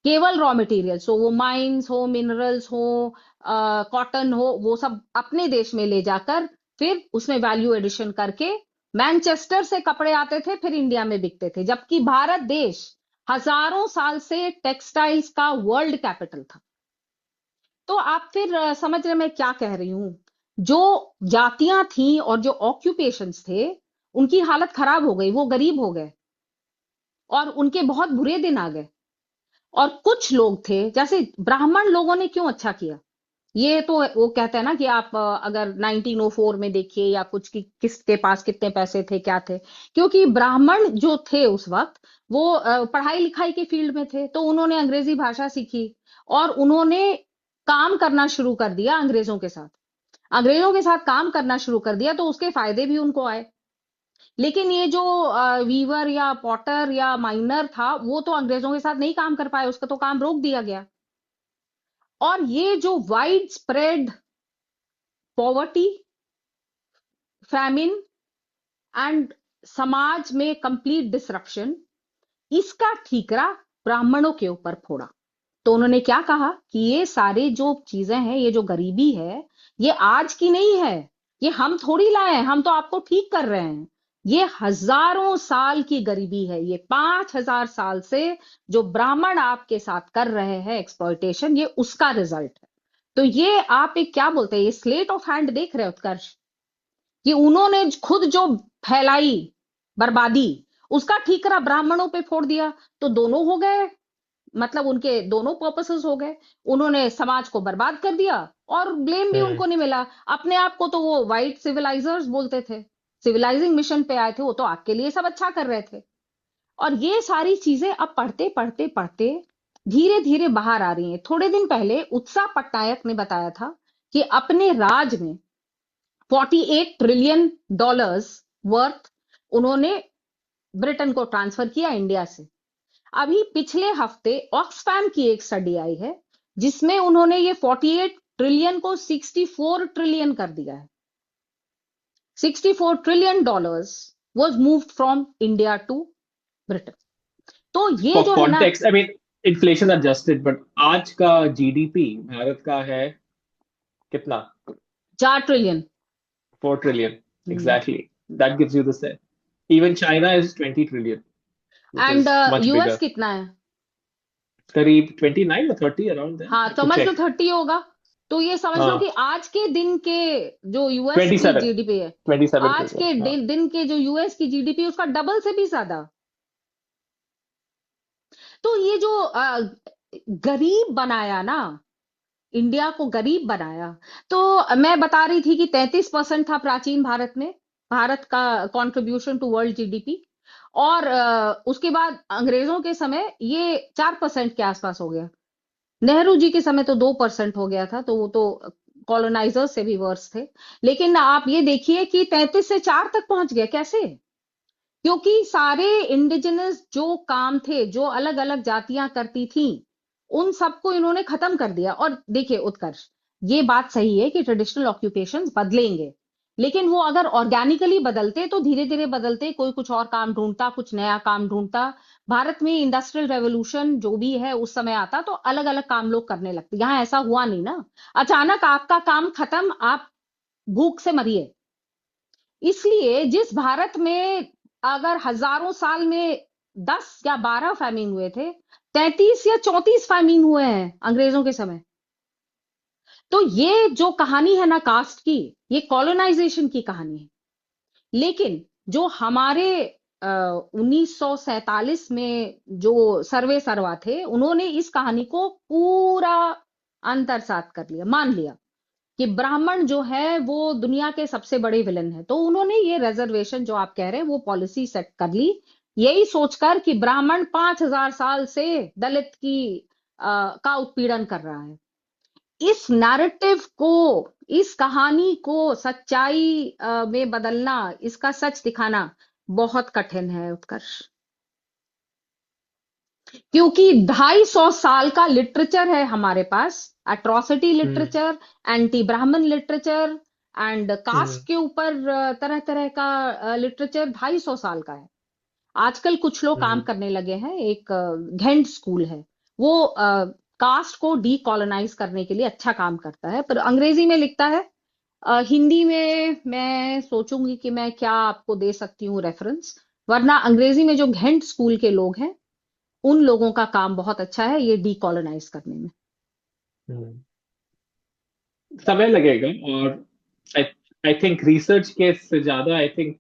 केवल रॉ मटेरियल्स हो, वो माइंस हो, मिनरल्स हो, कॉटन हो, वो सब अपने देश में ले जाकर फिर उसमें वैल्यू एडिशन करके मैनचेस्टर से कपड़े आते थे, फिर इंडिया में बिकते थे। जबकि भारत देश हजारों साल से टेक्सटाइल्स का वर्ल्ड कैपिटल था। तो आप फिर समझ रहे मैं क्या कह रही हूं? जो जातियां थी और जो ऑक्यूपेशंस थे, उनकी हालत खराब हो गई, वो गरीब हो गए और उनके बहुत बुरे दिन आ गए। और कुछ लोग थे, जैसे ब्राह्मण लोगों ने क्यों अच्छा किया? ये तो वो कहते हैं ना कि आप अगर 1904 में देखिए या कुछ की किसके पास कितने पैसे थे, क्या थे। क्योंकि ब्राह्मण जो थे उस वक्त, वो पढ़ाई लिखाई के फील्ड में थे, तो उन्होंने अंग्रेजी भाषा सीखी और उन्होंने काम करना शुरू कर दिया अंग्रेजों के साथ। अंग्रेजों के साथ काम करना शुरू कर दिया, तो उसके फायदे भी उनको आए। लेकिन ये जो वीवर या पॉटर या माइनर था, वो तो अंग्रेजों के साथ नहीं काम कर पाए, उसका तो काम रोक दिया गया। और ये जो wide spread poverty, famine and समाज में कंप्लीट डिसरप्शन, इसका ठीकरा ब्राह्मणों के ऊपर फोड़ा। तो उन्होंने क्या कहा कि ये सारे जो चीजें हैं, ये जो गरीबी है, ये आज की नहीं है, ये हम थोड़ी लाए हैं, हम तो आपको ठीक कर रहे हैं। ये हजारों साल की गरीबी है, ये 5,000 साल से जो ब्राह्मण आपके साथ कर रहे हैं एक्सप्लॉयटेशन, ये उसका रिजल्ट है। तो ये आप एक क्या बोलते हैं, ये स्लेट ऑफ हैंड देख रहे हो उत्कर्ष? कि उन्होंने खुद जो फैलाई बर्बादी, उसका ठीकरा ब्राह्मणों पे फोड़ दिया। तो दोनों हो गए, मतलब उनके दोनों पर्पसेस हो गए। उन्होंने समाज को बर्बाद कर दिया और ब्लेम भी हम्म। उनको नहीं मिला। अपने आप को तो वो वाइट सिविलाइजर्स बोलते थे, सिविलाइजिंग मिशन पे आए थे, वो तो आपके लिए सब अच्छा कर रहे थे। और ये सारी चीजें अब पढ़ते पढ़ते पढ़ते धीरे धीरे बाहर आ रही हैं। थोड़े दिन पहले उत्साह पटनायक ने बताया था कि अपने राज में 48 ट्रिलियन डॉलर्स वर्थ उन्होंने ब्रिटेन को ट्रांसफर किया इंडिया से। अभी पिछले हफ्ते ऑक्सफैम की एक स्टडी आई है, जिसमें उन्होंने ये 48 ट्रिलियन को 64 ट्रिलियन कर दिया है। 64 trillion dollars was moved from India to Britain. तो ये फॉर जो है ना, context, I mean inflation adjusted, but आज का जीडीपी भारत का है कितना? 4 trillion. 4 trillion, exactly. That gives you the set. Even China is 20 trillion, which and is much US bigger. कितना है? करीब 29 or 30 अराउंड है, हाँ, टू समझ लो चेक। 30 होगा। तो ये समझ लो कि हाँ, आज के दिन के जो यूएस ट्वेंटी की सेवन जीडीपी है, 27 ट्रिलियन, हाँ। दिन के जो यूएस की जीडीपी, उसका डबल से भी ज्यादा। तो ये जो गरीब बनाया ना, इंडिया को गरीब बनाया। तो मैं बता रही थी कि 33% था प्राचीन भारत में, भारत का कंट्रीब्यूशन टू वर्ल्ड जीडीपी। और उसके बाद अंग्रेजों के समय ये 4% के आसपास हो गया। नेहरू जी के समय तो 2% हो गया था, तो वो तो कॉलोनाइजर से भी वर्स थे। लेकिन आप ये देखिए कि 33 से 4 तक पहुंच गया, कैसे? क्योंकि सारे इंडिजिनस जो काम थे, जो अलग अलग जातियां करती थी, उन सबको इन्होंने खत्म कर दिया। और देखिए उत्कर्ष, ये बात सही है कि ट्रेडिशनल ऑक्यूपेशंस बदलेंगे, लेकिन वो अगर ऑर्गेनिकली बदलते तो धीरे धीरे बदलते, कोई कुछ और काम ढूंढता, कुछ नया काम ढूंढता। भारत में इंडस्ट्रियल रेवोल्यूशन जो भी है उस समय आता तो अलग अलग काम लोग करने लगते। यहाँ ऐसा हुआ नहीं ना, अचानक आपका काम खत्म, आप भूख से मरिए। इसलिए जिस भारत में अगर हजारों साल में 10 या 12 फैमिन हुए थे, 33 या 34 फैमिन हुए हैं अंग्रेजों के समय। तो ये जो कहानी है ना कास्ट की, ये कॉलोनाइजेशन की कहानी है। लेकिन जो हमारे 1947 में जो सर्वे सर्वा थे, उन्होंने इस कहानी को पूरा अंतरसात कर लिया, मान लिया कि ब्राह्मण जो है वो दुनिया के सबसे बड़े विलन है। तो उन्होंने ये रिजर्वेशन जो आप कह रहे हैं वो पॉलिसी सेट कर ली, यही सोचकर कि ब्राह्मण 5,000 साल से दलित का उत्पीड़न कर रहा है। इस नैरेटिव को, इस कहानी को सच्चाई में बदलना, इसका सच दिखाना बहुत कठिन है उत्कर्ष, क्योंकि 250 साल का लिटरेचर है हमारे पास, एट्रोसिटी हम्म। लिटरेचर, एंटी ब्राह्मण लिटरेचर एंड कास्ट हम्म। के ऊपर तरह तरह का लिटरेचर 250 साल का है। आजकल कुछ लोग काम हम्म। करने लगे हैं, एक घेंट स्कूल है, वो कास्ट को डीकॉलोनाइज करने के लिए अच्छा काम करता है, पर अंग्रेजी में लिखता है। हिंदी में मैं सोचूंगी कि मैं क्या आपको दे सकती हूँ रेफरेंस, वरना अंग्रेजी में जो घेंट स्कूल के लोग हैं उन लोगों का काम बहुत अच्छा है ये डीकॉलोनाइज करने में। हम्म। समय लगेगा। और आई आई थिंक रिसर्च के से ज्यादा आई थिंक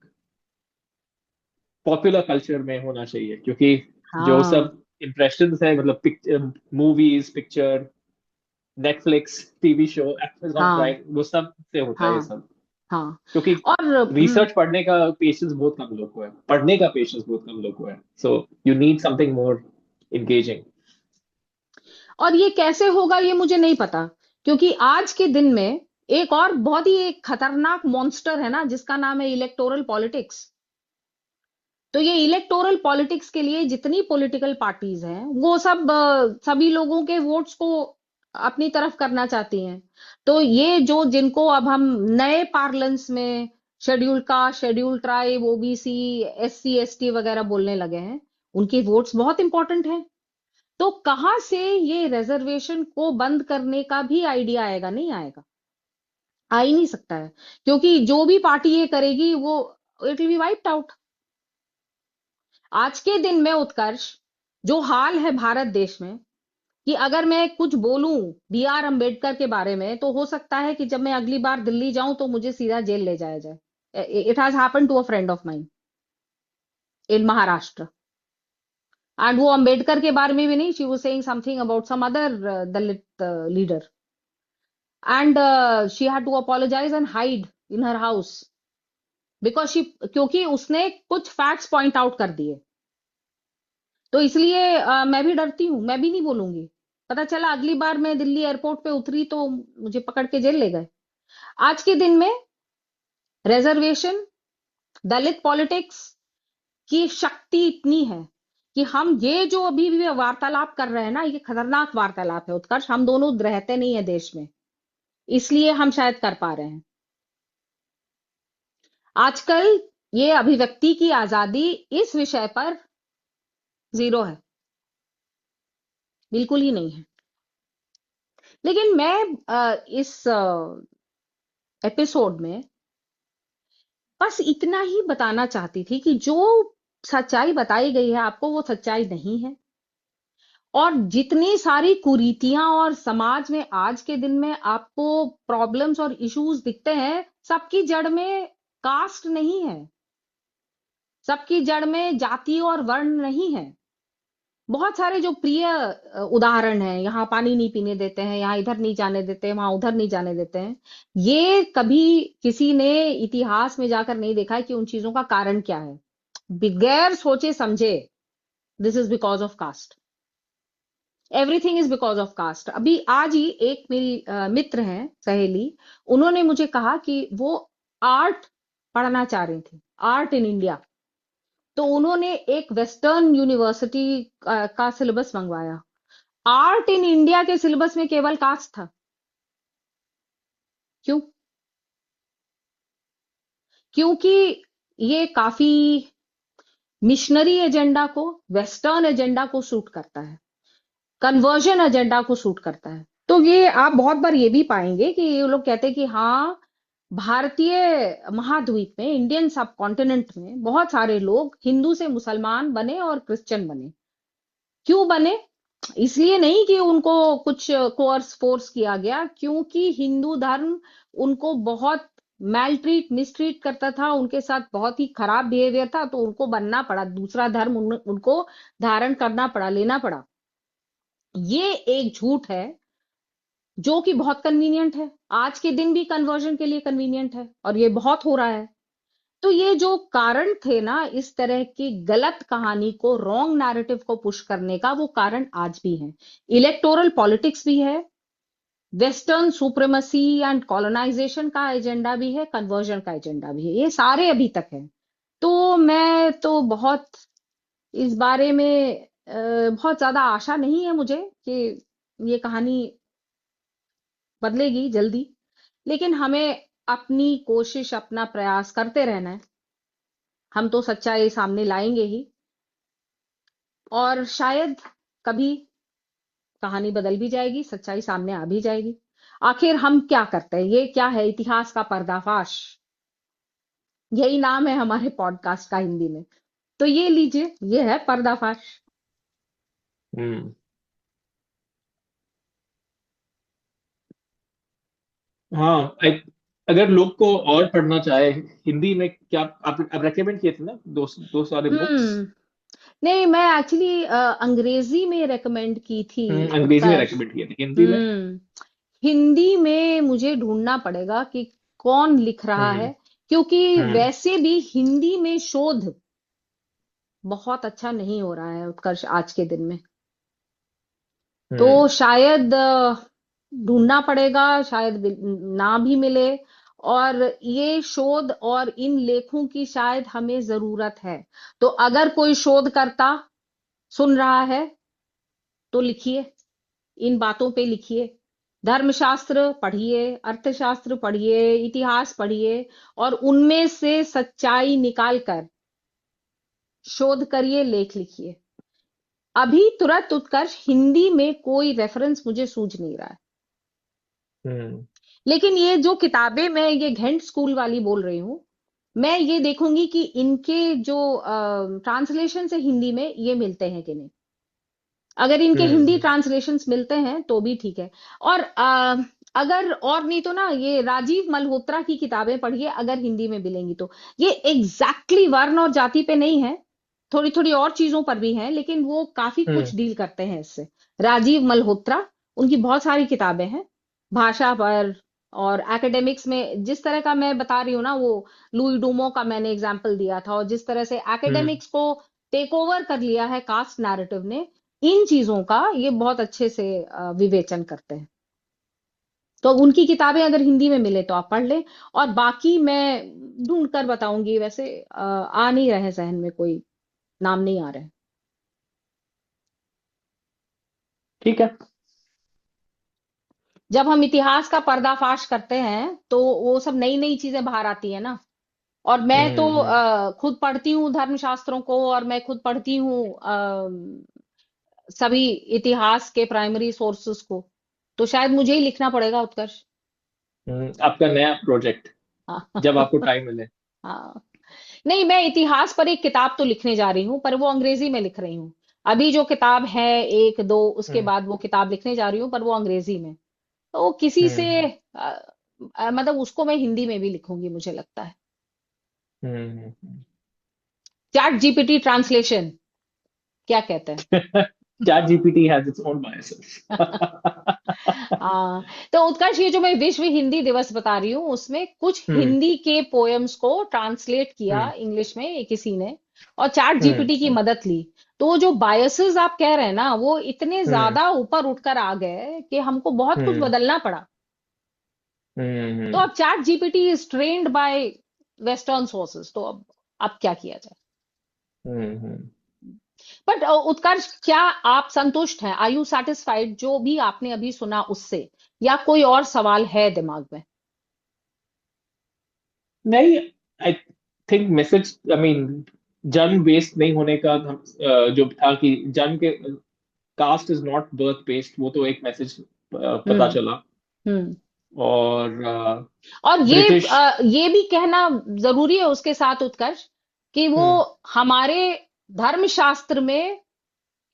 पॉपुलर कल्चर में होना चाहिए, क्योंकि जो हाँ, सब इम्प्रेशंस है, मतलब picture, movies, picture, Netflix, TV show, amazon हाँ, प्राइम, वो सब से होता है ये हाँ, सब। हाँ। क्योंकि और रिसर्च पढ़ने का पेशेंस बहुत कम लोग को है, पढ़ने का पेशेंस बहुत कम लोग को है, so you need something more engaging. और ये कैसे होगा ये मुझे नहीं पता, क्योंकि आज के दिन में एक और बहुत ही एक खतरनाक मॉन्स्टर है ना जिसका नाम है इलेक्टोरल पॉलिटिक्स। तो ये इलेक्टोरल पॉलिटिक्स के लिए जितनी पॉलिटिकल पार्टीज हैं वो सब सभी लोगों के वोट्स को अपनी तरफ करना चाहती हैं। तो ये जो जिनको अब हम नए पार्लेंस में schedule caste, schedule tribe, OBC, SC ST वगैरह बोलने लगे हैं, उनके वोट्स बहुत इंपॉर्टेंट हैं। तो कहां से ये रिजर्वेशन को बंद करने का भी आइडिया आएगा? नहीं आएगा, आ ही नहीं सकता है, क्योंकि जो भी पार्टी ये करेगी वो it will be wiped out. आज के दिन में उत्कर्ष, जो हाल है भारत देश में, कि अगर मैं कुछ बोलूं बी आर अम्बेडकर के बारे में तो हो सकता है कि जब मैं अगली बार दिल्ली जाऊं तो मुझे सीधा जेल ले जाया जाए। It has happened to a friend of mine in Maharashtra. And वो अम्बेडकर के बारे में भी नहीं, she was saying something about some other Dalit leader, and she had to apologise and hide in her house because she, क्योंकि उसने कुछ फैक्ट्स पॉइंट आउट कर दिए। तो इसलिए मैं भी डरती हूँ, मैं भी नहीं बोलूंगी। पता चला अगली बार मैं दिल्ली एयरपोर्ट पे उतरी तो मुझे पकड़ के जेल ले गए। आज के दिन में रिजर्वेशन, दलित पॉलिटिक्स की शक्ति इतनी है कि हम ये जो अभी भी वार्तालाप कर रहे हैं ना, ये खतरनाक वार्तालाप है उत्कर्ष। हम दोनों रहते नहीं है देश में, इसलिए हम शायद कर पा रहे हैं। आजकल ये अभिव्यक्ति की आजादी इस विषय पर जीरो है, बिल्कुल ही नहीं है। लेकिन मैं इस एपिसोड में बस इतना ही बताना चाहती थी कि जो सच्चाई बताई गई है आपको वो सच्चाई नहीं है। और जितनी सारी कुरीतियां और समाज में आज के दिन में आपको प्रॉब्लम्स और इश्यूज दिखते हैं, सबकी जड़ में कास्ट नहीं है, सबकी जड़ में जाति और वर्ण नहीं है। बहुत सारे जो प्रिय उदाहरण हैं, यहाँ पानी नहीं पीने देते हैं, यहाँ इधर नहीं जाने देते हैं, वहां उधर नहीं जाने देते हैं, ये कभी किसी ने इतिहास में जाकर नहीं देखा है कि उन चीजों का कारण क्या है। बगैर सोचे समझे, this is because of caste, everything is because of caste. अभी आज ही एक मेरी मित्र हैं, सहेली, उन्होंने मुझे कहा कि वो आर्ट पढ़ना चाह रही थी, आर्ट इन इंडिया। तो उन्होंने एक वेस्टर्न यूनिवर्सिटी का सिलेबस मंगवाया। आर्ट इन इंडिया के सिलेबस में केवल कास्ट था। क्यों? क्योंकि ये काफी मिशनरी एजेंडा को, वेस्टर्न एजेंडा को सूट करता है, कन्वर्जन एजेंडा को सूट करता है। तो ये आप बहुत बार ये भी पाएंगे कि ये लोग कहते हैं कि हाँ, भारतीय महाद्वीप में, इंडियन सब कॉन्टिनेंट में बहुत सारे लोग हिंदू से मुसलमान बने और क्रिश्चियन बने। क्यों बने? इसलिए नहीं कि उनको कुछ कोर्स फोर्स किया गया, क्योंकि हिंदू धर्म उनको बहुत मैलट्रीट मिसट्रीट करता था, उनके साथ बहुत ही खराब बिहेवियर था, तो उनको बनना पड़ा, दूसरा धर्म उनको धारण करना पड़ा, लेना पड़ा। ये एक झूठ है जो कि बहुत कन्वीनियंट है, आज के दिन भी कन्वर्जन के लिए कन्वीनियंट है, और ये बहुत हो रहा है। तो ये जो कारण थे ना इस तरह की गलत कहानी को, रॉन्ग नैरेटिव को पुश करने का, वो कारण आज भी है। इलेक्टोरल पॉलिटिक्स भी है, वेस्टर्न सुप्रीमेसी एंड कॉलोनाइजेशन का एजेंडा भी है, कन्वर्जन का एजेंडा भी है, ये सारे अभी तक है। तो मैं तो बहुत इस बारे में बहुत ज्यादा आशा नहीं है मुझे कि ये कहानी बदलेगी जल्दी, लेकिन हमें अपनी कोशिश, अपना प्रयास करते रहना है। हम तो सच्चाई सामने लाएंगे ही, और शायद कभी कहानी बदल भी जाएगी, सच्चाई सामने आ भी जाएगी। आखिर हम क्या करते हैं? ये क्या है? इतिहास का पर्दाफाश, यही नाम है हमारे पॉडकास्ट का हिंदी में। तो ये लीजिए, ये है पर्दाफाश। हम्म। हाँ, अगर लोग को और पढ़ना चाहे हिंदी में, क्या आप रेकमेंड किए थे ना दो सारे बुक्स? हम्म। नहीं, मैं एक्चुअली अंग्रेजी में रेकमेंड की थी, अंग्रेजी में उत्कर्ष। रेकमेंड किए थे, हिंदी में? हम्म। हिंदी में मुझे ढूंढना पड़ेगा कि कौन लिख रहा हम्म। है, क्योंकि हम्म। वैसे भी हिंदी में शोध बहुत अच्छा नहीं हो रहा है, उत्कर्ष, आज के दिन में। तो हम्म। शायद ढूंढना पड़ेगा, शायद ना भी मिले। और ये शोध और इन लेखों की शायद हमें जरूरत है। तो अगर कोई शोधकर्ता सुन रहा है तो लिखिए, इन बातों पे लिखिए। धर्मशास्त्र पढ़िए, अर्थशास्त्र पढ़िए, इतिहास पढ़िए, और उनमें से सच्चाई निकाल कर शोध करिए, लेख लिखिए। अभी तुरंत उत्कर्ष हिंदी में कोई रेफरेंस मुझे सूझ नहीं रहा है। हम्म। लेकिन ये जो किताबें मैं ये घेंट स्कूल वाली बोल रही हूँ, मैं ये देखूंगी कि इनके जो ट्रांसलेशन है हिंदी में, ये मिलते हैं कि नहीं। अगर इनके हिंदी हम्म। ट्रांसलेशंस मिलते हैं तो भी ठीक है। और अगर और नहीं तो ना, ये राजीव मल्होत्रा की किताबें पढ़िए, अगर हिंदी में मिलेंगी तो। ये एग्जैक्टली वर्ण और जाति पे नहीं है, थोड़ी थोड़ी और चीजों पर भी है, लेकिन वो काफी हम्म। कुछ डील करते हैं इससे। राजीव मल्होत्रा, उनकी बहुत सारी किताबें हैं भाषा पर और एकेडमिक्स में। जिस तरह का मैं बता रही हूँ ना, वो लुई डूमो का मैंने एग्जाम्पल दिया था, और जिस तरह से हम्म। एकेडमिक्स को टेक ओवर कर लिया है कास्ट नैरेटिव ने, इन चीजों का ये बहुत अच्छे से विवेचन करते हैं। तो उनकी किताबें अगर हिंदी में मिले तो आप पढ़ लें। और बाकी मैं ढूंढ कर बताऊंगी, वैसे आ नहीं रहे जहन में, कोई नाम नहीं आ रहे। ठीक है। जब हम इतिहास का पर्दाफाश करते हैं तो वो सब नई नई चीजें बाहर आती है ना। और मैं तो हम्म। खुद पढ़ती हूँ धर्मशास्त्रों को, और मैं खुद पढ़ती हूँ सभी इतिहास के प्राइमरी सोर्सेस को। तो शायद मुझे ही लिखना पड़ेगा, उत्कर्ष। आपका नया प्रोजेक्ट, जब आपको हाँ। टाइम मिले। हाँ। नहीं, मैं इतिहास पर एक किताब तो लिखने जा रही हूँ, पर वो अंग्रेजी में लिख रही हूँ। अभी जो किताब है, एक दो, उसके हम्म। बाद वो किताब लिखने जा रही हूँ, पर वो अंग्रेजी में। तो किसी से हम्म। मतलब उसको मैं हिंदी में भी लिखूंगी, मुझे लगता है। हम्म। चैट जीपीटी ट्रांसलेशन, क्या कहते हैं? Chat GPT has its own biases. हाँ। तो उत्कर्ष, ये जो मैं विश्व हिंदी दिवस बता रही हूँ, उसमें कुछ हम्म। हिंदी के पोएम्स को ट्रांसलेट किया हम्म। इंग्लिश में किसी ने, और चैट हम्म। जीपीटी की मदद ली। तो जो बायसेस आप कह रहे हैं ना, वो इतने हम्म। ज्यादा ऊपर उठकर आ गए कि हमको बहुत कुछ हम्म। बदलना पड़ा। तो हम्म। अब chat GPT is trained by western sources, तो अब क्या किया जाए? हम्म। बट उत्कर्ष, क्या आप संतुष्ट हैं? आर यू सेटिस्फाइड जो भी आपने अभी सुना उससे, या कोई और सवाल है दिमाग में? नहीं, I think message, I mean, जन्म बेस्ड नहीं होने का जो था कि जन्म के caste is not birth based, वो तो एक मैसेज पता हम्म। चला। हम्म। और और ब्रिटिश। ये भी कहना जरूरी है उसके साथ उत्कर्ष, कि वो हम्म हमारे धर्मशास्त्र में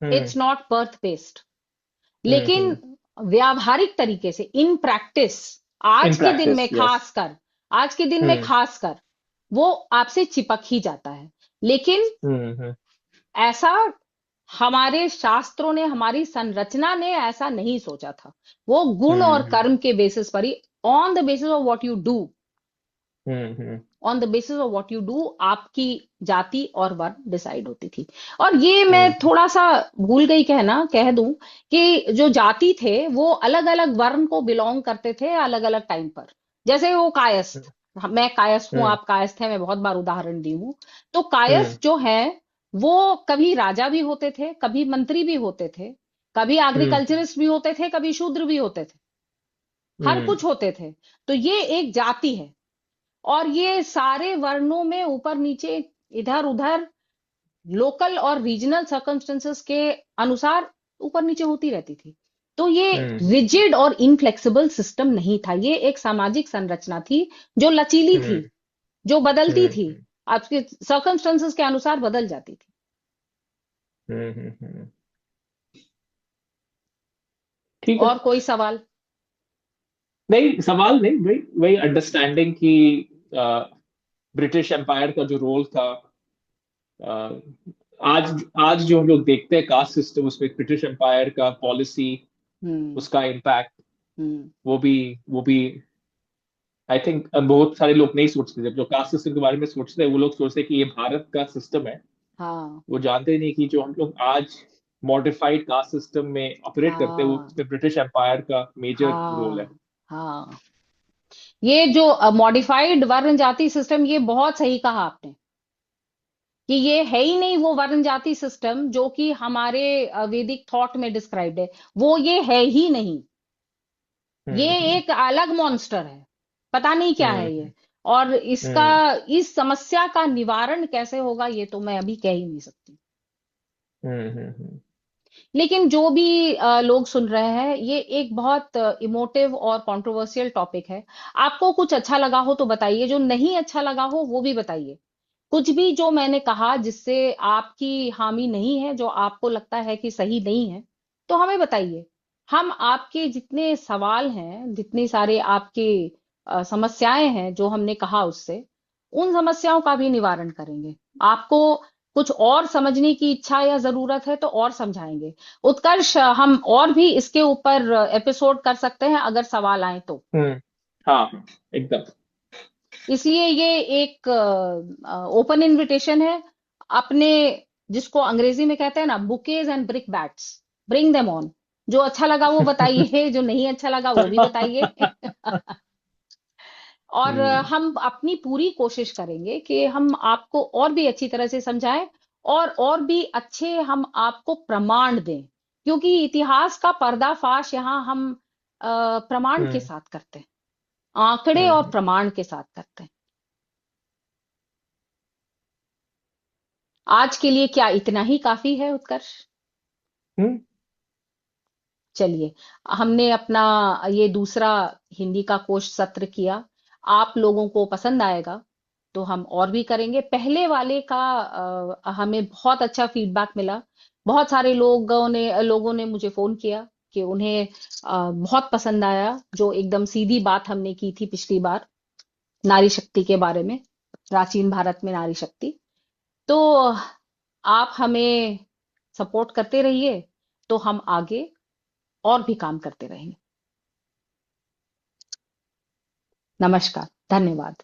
hmm it's not birth based, लेकिन हम्म। व्यावहारिक तरीके से इन प्रैक्टिस, आज इन के दिन में प्रैक्टिस, यस। खासकर, आज के दिन में हम्म खासकर वो आपसे चिपक ही जाता है। लेकिन हम्म। ऐसा हमारे शास्त्रों ने, हमारी संरचना ने ऐसा नहीं सोचा था। वो गुण और हम्म कर्म के बेसिस पर ही, on the basis of what you do, hmm. On the basis of what you do आपकी जाति और वर्ण डिसाइड होती थी। और ये मैं हम्म थोड़ा सा भूल गई कहना, कह दूं कि जो जाति थे वो अलग अलग वर्ण को बिलोंग करते थे अलग अलग टाइम पर। जैसे वो कायस्थ, मैं कायस्थ हूं, हम्म आप कायस्थ हैं, मैं बहुत बार उदाहरण दी हूं। तो हम्म कायस्थ जो है वो कभी राजा भी होते थे, कभी मंत्री भी होते थे, कभी हम्म एग्रीकल्चरिस्ट भी होते थे, कभी शूद्र भी होते थे, हर हम्म कुछ होते थे। तो ये एक जाति है। और ये सारे वर्णों में ऊपर नीचे, इधर उधर, लोकल और रीजनल सर्कमस्टेंसेस के अनुसार ऊपर नीचे होती रहती थी। तो ये हम्म रिजिड और इनफ्लेक्सिबल सिस्टम नहीं था, ये एक सामाजिक संरचना थी जो लचीली थी, हम्म जो बदलती थी, हम्म आपके सर्कमस्टेंसेस के अनुसार बदल जाती थी। हम्म। ठीक है। और कोई सवाल? नहीं, सवाल नहीं, वही वही अंडरस्टैंडिंग कि ब्रिटिश एम्पायर का जो रोल था, अ, आज आज जो हम लोग देखते हैं कास्ट सिस्टम, उसमें ब्रिटिश एम्पायर का पॉलिसी, हम्म। उसका इम्पैक्ट, हम्म। वो भी आई थिंक बहुत सारे लोग नहीं सोचते। जब जो कास्ट सिस्टम के बारे में सोचते हैं, वो लोग सोचते हैं कि ये भारत का सिस्टम है। हाँ। वो जानते नहीं कि जो हम लोग आज मॉडिफाइड कास्ट सिस्टम में ऑपरेट करते हैं, वो हाँ। उसमें ब्रिटिश एम्पायर का मेजर रोल है। हाँ। हाँ। ये जो मॉडिफाइड वर्ण जाति सिस्टम, ये बहुत सही कहा आपने, कि ये है ही नहीं वो वर्ण जाति सिस्टम जो कि हमारे वैदिक थॉट में डिस्क्राइब्ड है। वो ये है ही नहीं। ये हम्म एक अलग मॉन्स्टर है, पता नहीं क्या है हम्म ये। और इसका, हम्म इस समस्या का निवारण कैसे होगा ये तो मैं अभी कह ही नहीं सकती। हम्म। लेकिन जो भी लोग सुन रहे हैं, ये एक बहुत इमोटिव और कंट्रोवर्शियल टॉपिक है। आपको कुछ अच्छा लगा हो तो बताइए, जो नहीं अच्छा लगा हो वो भी बताइए। कुछ भी जो मैंने कहा जिससे आपकी हामी नहीं है, जो आपको लगता है कि सही नहीं है, तो हमें बताइए। हम आपके जितने सवाल हैं, जितनी सारे आपके समस्याएं हैं जो हमने कहा उससे, उन समस्याओं का भी निवारण करेंगे। आपको कुछ और समझने की इच्छा या जरूरत है तो और समझाएंगे। उत्कर्ष, हम और भी इसके ऊपर एपिसोड कर सकते हैं अगर सवाल आए तो। हम्म। हाँ हाँ, एकदम। इसलिए ये एक ओपन इनविटेशन है। अपने, जिसको अंग्रेजी में कहते हैं ना, bouquets and brick bats, bring them on. जो अच्छा लगा वो बताइए, जो नहीं अच्छा लगा वो भी बताइए। और हम अपनी पूरी कोशिश करेंगे कि हम आपको और भी अच्छी तरह से समझाएं, और भी अच्छे हम आपको प्रमाण दें। क्योंकि इतिहास का पर्दाफाश यहाँ हम प्रमाण के हम्म साथ करते हैं, आंकड़े और हम्म प्रमाण के साथ करते हैं। आज के लिए क्या इतना ही काफी है उत्कर्ष? हम्म चलिए, हमने अपना ये दूसरा हिंदी का कोश सत्र किया। आप लोगों को पसंद आएगा तो हम और भी करेंगे। पहले वाले का हमें बहुत अच्छा फीडबैक मिला। बहुत सारे लोगों ने मुझे फोन किया कि उन्हें बहुत पसंद आया, जो एकदम सीधी बात हमने की थी पिछली बार, नारी शक्ति के बारे में, प्राचीन भारत में नारी शक्ति। तो आप हमें सपोर्ट करते रहिए, तो हम आगे और भी काम करते रहेंगे। नमस्कार, धन्यवाद।